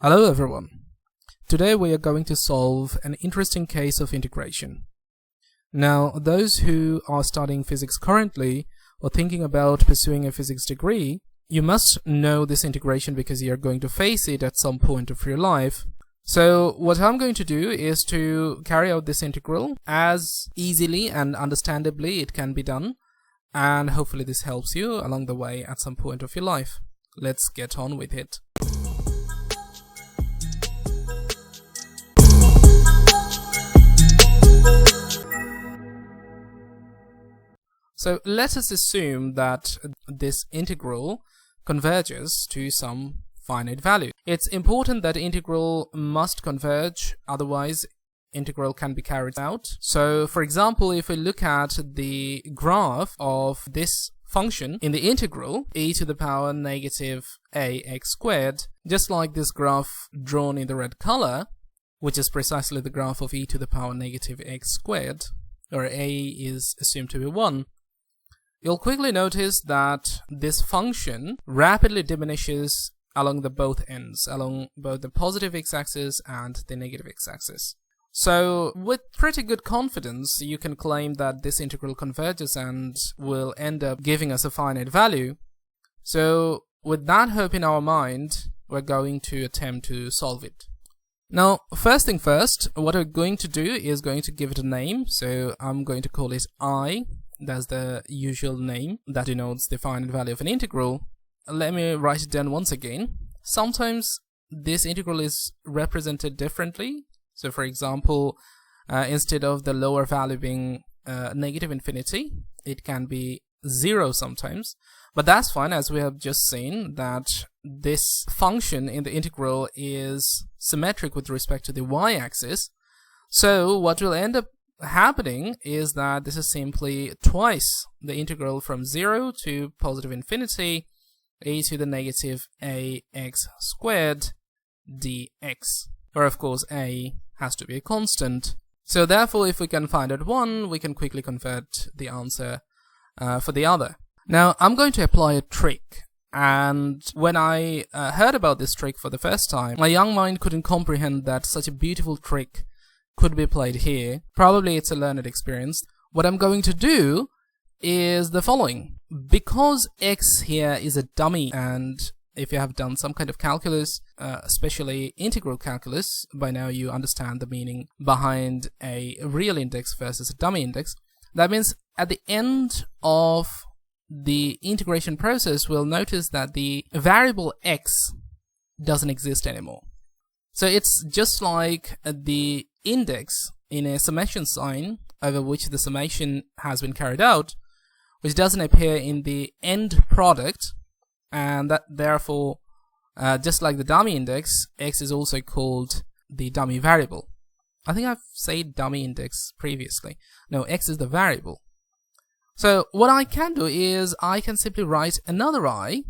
Hello everyone. Today we are going to solve an interesting case of integration. Now, those who are studying physics currently or thinking about pursuing a physics degree, you must know this integration because you are going to face it at some point of your life. So what I'm going to do is to carry out this integral as easily and understandably it can be done, and hopefully this helps you along the way at some point of your life. Let's get on with it. So let us assume that this integral converges to some finite value. It's important that integral must converge, otherwise integral can be carried out. So for example, if we look at the graph of this function in the integral e to the power negative ax squared, just like this graph drawn in the red color, which is precisely the graph of e to the power negative x squared, where a is assumed to be 1, you'll quickly notice that this function rapidly diminishes along the both ends, along both the positive x-axis and the negative x-axis. So with pretty good confidence, you can claim that this integral converges and will end up giving us a finite value. So with that hope in our mind, we're going to attempt to solve it. Now, first thing first, what we're going to do is going to give it a name. So I'm going to call it I. That's the usual name that denotes the finite value of an integral. Let me write it down once again. Sometimes this integral is represented differently. So for example, instead of the lower value being negative infinity, it can be 0 sometimes. But that's fine, as we have just seen that this function in the integral is symmetric with respect to the y-axis. So what will end up happening is that this is simply twice the integral from 0 to positive infinity e to the negative ax squared dx, where of course a has to be a constant. So therefore, if we can find out one, we can quickly convert the answer for the other. Now I'm going to apply a trick, and when I heard about this trick for the first time, my young mind couldn't comprehend that such a beautiful trick could be played here. Probably it's a learned experience. What I'm going to do is the following. Because x here is a dummy, and if you have done some kind of calculus, especially integral calculus, by now you understand the meaning behind a real index versus a dummy index. That means at the end of the integration process, we'll notice that the variable x doesn't exist anymore. So it's just like the index in a summation sign over which the summation has been carried out, which doesn't appear in the end product, and that therefore, just like the dummy index, x is also called the dummy variable. I think I've said dummy index previously. No, x is the variable. So what I can do is I can simply write another I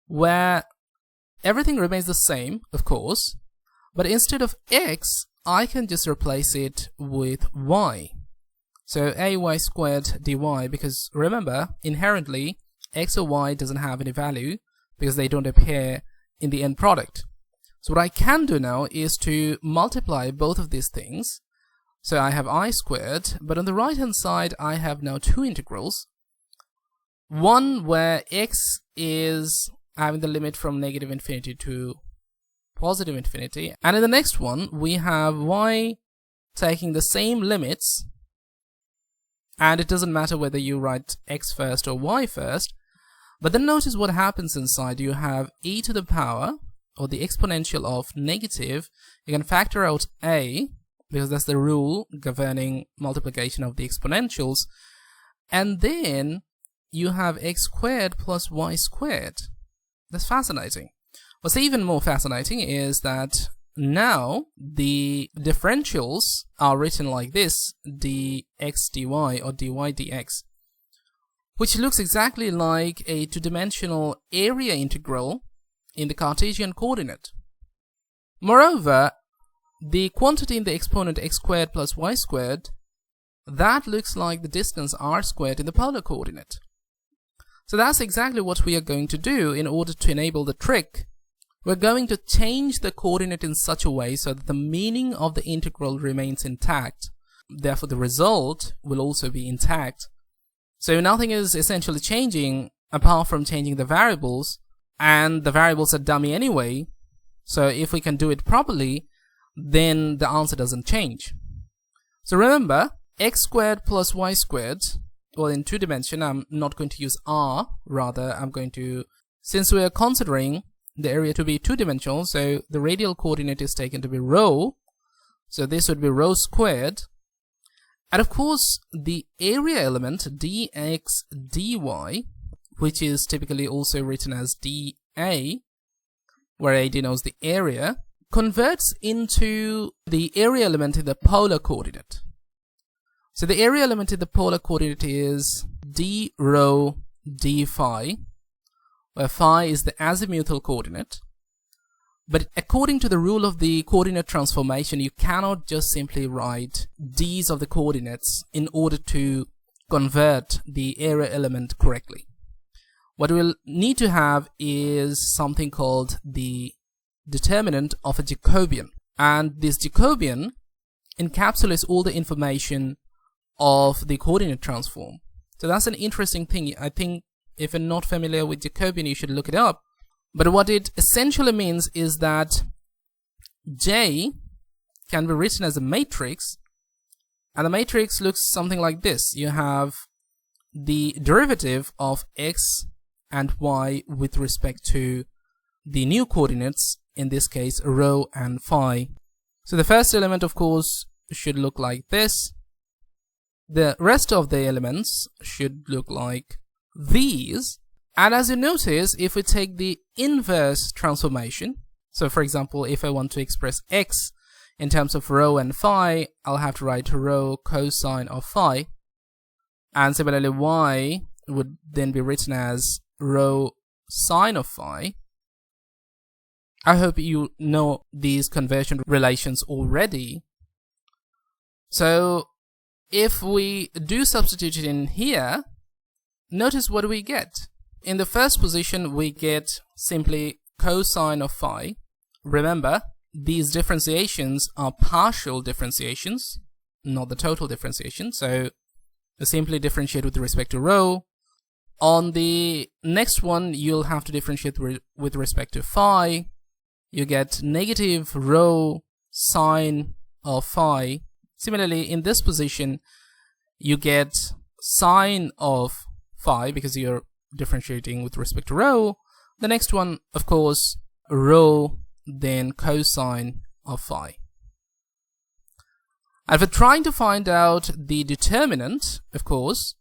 where everything remains the same, of course, but instead of x, I can just replace it with y. So ay squared dy, because remember, inherently, x or y doesn't have any value because they don't appear in the end product. So what I can do now is to multiply both of these things. So I have I squared, but on the right hand side, I have now two integrals. One where x is having the limit from negative infinity to positive infinity, and in the next one we have y taking the same limits, and it doesn't matter whether you write x first or y first. But then notice what happens inside. You have e to the power, or the exponential of negative. You can factor out a, because that's the rule governing multiplication of the exponentials, and then you have x squared plus y squared. That's fascinating. What's even more fascinating is that now the differentials are written like this, dx dy or dy dx, which looks exactly like a two-dimensional area integral in the Cartesian coordinate. Moreover, the quantity in the exponent x squared plus y squared, that looks like the distance r squared in the polar coordinate. So that's exactly what we are going to do in order to enable the trick we're going to change the coordinate in such a way so that the meaning of the integral remains intact. Therefore, the result will also be intact. So nothing is essentially changing apart from changing the variables, and the variables are dummy anyway. So if we can do it properly, then the answer doesn't change. So remember, x squared plus y squared, well, in 2 dimension, I'm not going to use r, rather I'm going to, since we are considering the area to be 2-dimensional, so the radial coordinate is taken to be rho, so this would be rho squared, and of course the area element dx dy, which is typically also written as dA, where A denotes the area, converts into the area element in the polar coordinate. So the area element in the polar coordinate is d rho d phi, where phi is the azimuthal coordinate. But according to the rule of the coordinate transformation, you cannot just simply write d's of the coordinates in order to convert the area element correctly. What we'll need to have is something called the determinant of a Jacobian. And this Jacobian encapsulates all the information of the coordinate transform. So that's an interesting thing. I think if you're not familiar with Jacobian, you should look it up. But what it essentially means is that J can be written as a matrix, and the matrix looks something like this. You have the derivative of x and y with respect to the new coordinates, in this case rho and phi. So the first element, of course, should look like this. The rest of the elements should look like these. And as you notice, if we take the inverse transformation, so for example, if I want to express x in terms of rho and phi, I'll have to write rho cosine of phi. And similarly, y would then be written as rho sine of phi. I hope you know these conversion relations already. So if we do substitute it in here, notice what we get. In the first position, we get simply cosine of phi. Remember, these differentiations are partial differentiations, not the total differentiation. So you simply differentiate with respect to rho. On the next one, you'll have to differentiate with respect to phi. You get negative rho sine of phi. Similarly, in this position, you get sine of phi because you're differentiating with respect to rho. The next one, of course, rho, then cosine of phi. And for trying to find out the determinant, of course,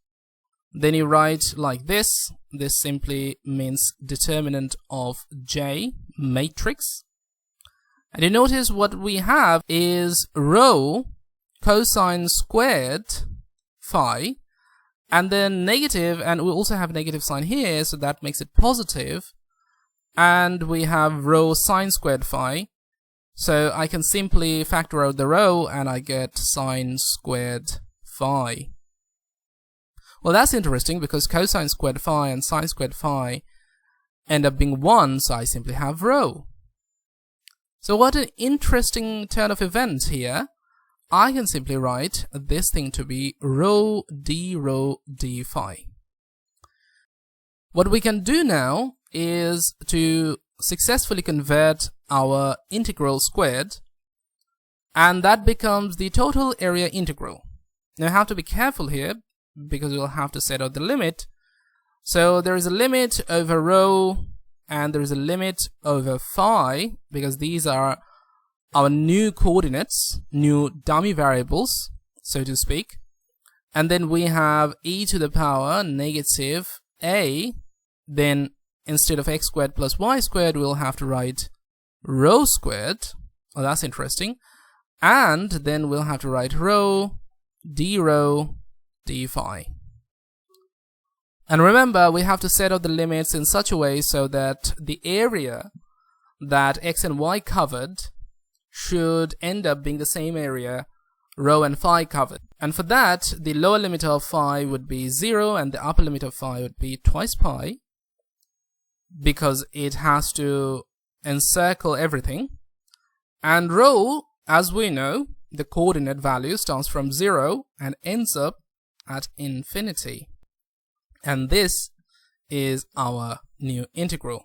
then you write like this. This simply means determinant of J matrix. And you notice what we have is rho cosine squared phi, and then negative, and we also have a negative sign here, so that makes it positive. And we have rho sine squared phi, so I can simply factor out the rho and I get sine squared phi. Well, that's interesting because cosine squared phi and sine squared phi end up being 1, so I simply have rho. So what an interesting turn of events here. I can simply write this thing to be rho d phi. What we can do now is to successfully convert our integral squared, and that becomes the total area integral. Now you have to be careful here because you'll have to set out the limit. So there is a limit over rho and there is a limit over phi because these are our new coordinates, new dummy variables, so to speak. And then we have e to the power negative a. Then instead of x squared plus y squared, we'll have to write rho squared. Oh, that's interesting. And then we'll have to write rho d phi. And remember, we have to set out the limits in such a way so that the area that x and y covered should end up being the same area rho and phi covered. And for that, the lower limit of phi would be 0 and the upper limit of phi would be twice pi, because it has to encircle everything. And rho, as we know, the coordinate value starts from 0 and ends up at infinity. And this is our new integral.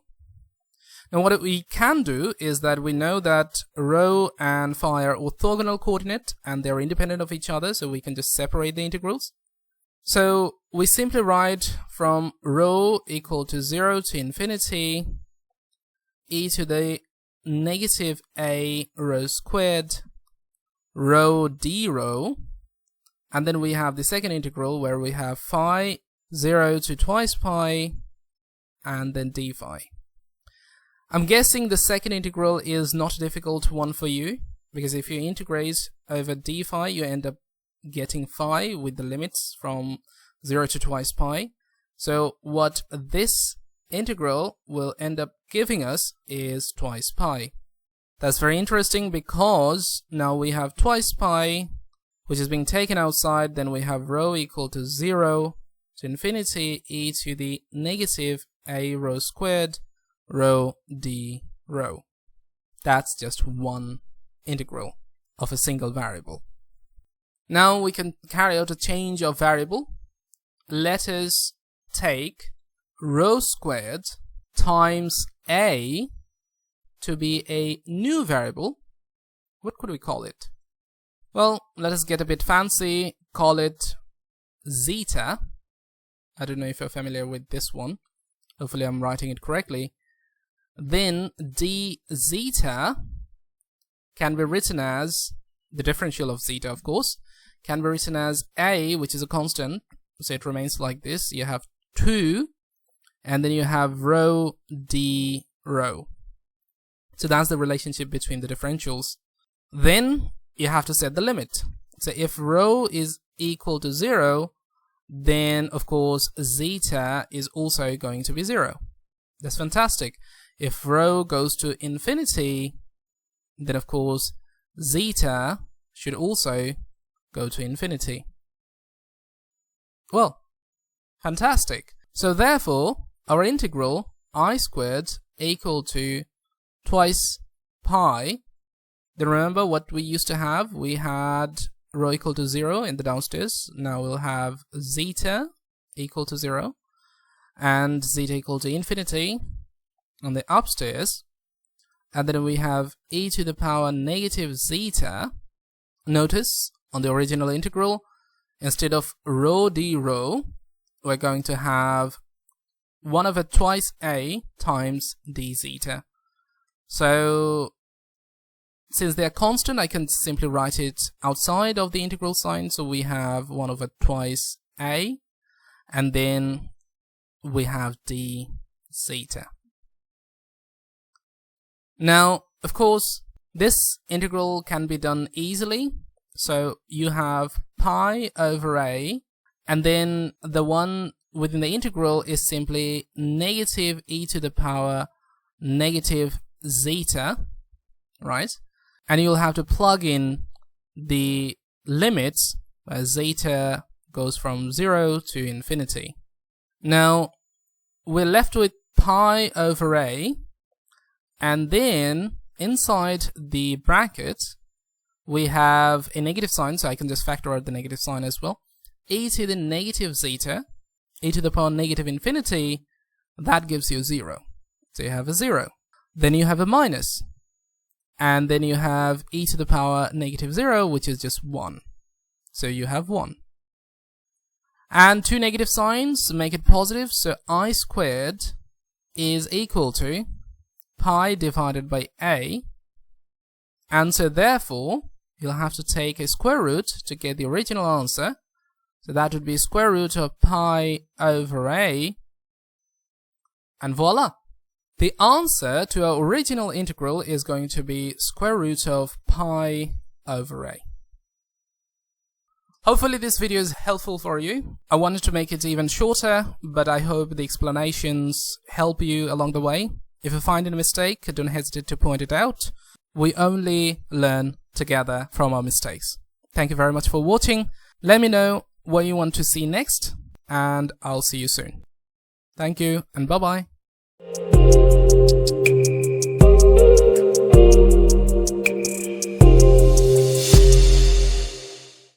Now what we can do is that we know that rho and phi are orthogonal coordinate and they're independent of each other, so we can just separate the integrals. So we simply write from rho equal to 0 to infinity e to the negative a rho squared rho d rho, and then we have the second integral where we have phi 0 to twice pi and then d phi. I'm guessing the second integral is not a difficult one for you, because if you integrate over d phi you end up getting phi with the limits from 0 to twice pi. So what this integral will end up giving us is twice pi. That's very interesting because now we have twice pi, which is being taken outside. Then we have rho equal to 0 to infinity e to the negative a rho squared rho d rho. That's just one integral of a single variable. Now we can carry out a change of variable. Let us take rho squared times a to be a new variable. What could we call it? Well, let us get a bit fancy, call it zeta. I don't know if you're familiar with this one. Hopefully I'm writing it correctly. Then d zeta can be written as, the differential of zeta of course, can be written as a, which is a constant, so it remains like this. You have 2, and then you have rho d rho. So that's the relationship between the differentials. Then you have to set the limit. So if rho is equal to 0, then of course zeta is also going to be 0. That's fantastic. If rho goes to infinity, then of course zeta should also go to infinity. Well, fantastic. So therefore our integral I squared equal to twice pi. Then remember what we used to have. We had rho equal to 0 in the downstairs. Now we'll have zeta equal to 0 and zeta equal to infinity on the upstairs. And then we have e to the power negative zeta. Notice on the original integral, instead of rho d rho, we're going to have 1 over twice a times d zeta. So since they're constant, I can simply write it outside of the integral sign. So we have 1 over twice a, and then we have d zeta. Now, of course, this integral can be done easily. So you have pi over a, and then the one within the integral is simply negative e to the power negative zeta, right? And you'll have to plug in the limits where zeta goes from 0 to infinity. Now, we're left with pi over a, and then inside the bracket we have a negative sign, so I can just factor out the negative sign as well. E to the negative zeta, e to the power negative infinity, that gives you 0. So you have a 0. Then you have a minus. And then you have e to the power negative 0, which is just 1. So you have 1. And two negative signs make it positive, so I squared is equal to pi divided by a. And so therefore, you'll have to take a square root to get the original answer. So that would be square root of pi over a. And voila! The answer to our original integral is going to be square root of pi over a. Hopefully this video is helpful for you. I wanted to make it even shorter, but I hope the explanations help you along the way. If you find any mistake, don't hesitate to point it out. We only learn together from our mistakes. Thank you very much for watching. Let me know what you want to see next, and I'll see you soon. Thank you, and bye-bye.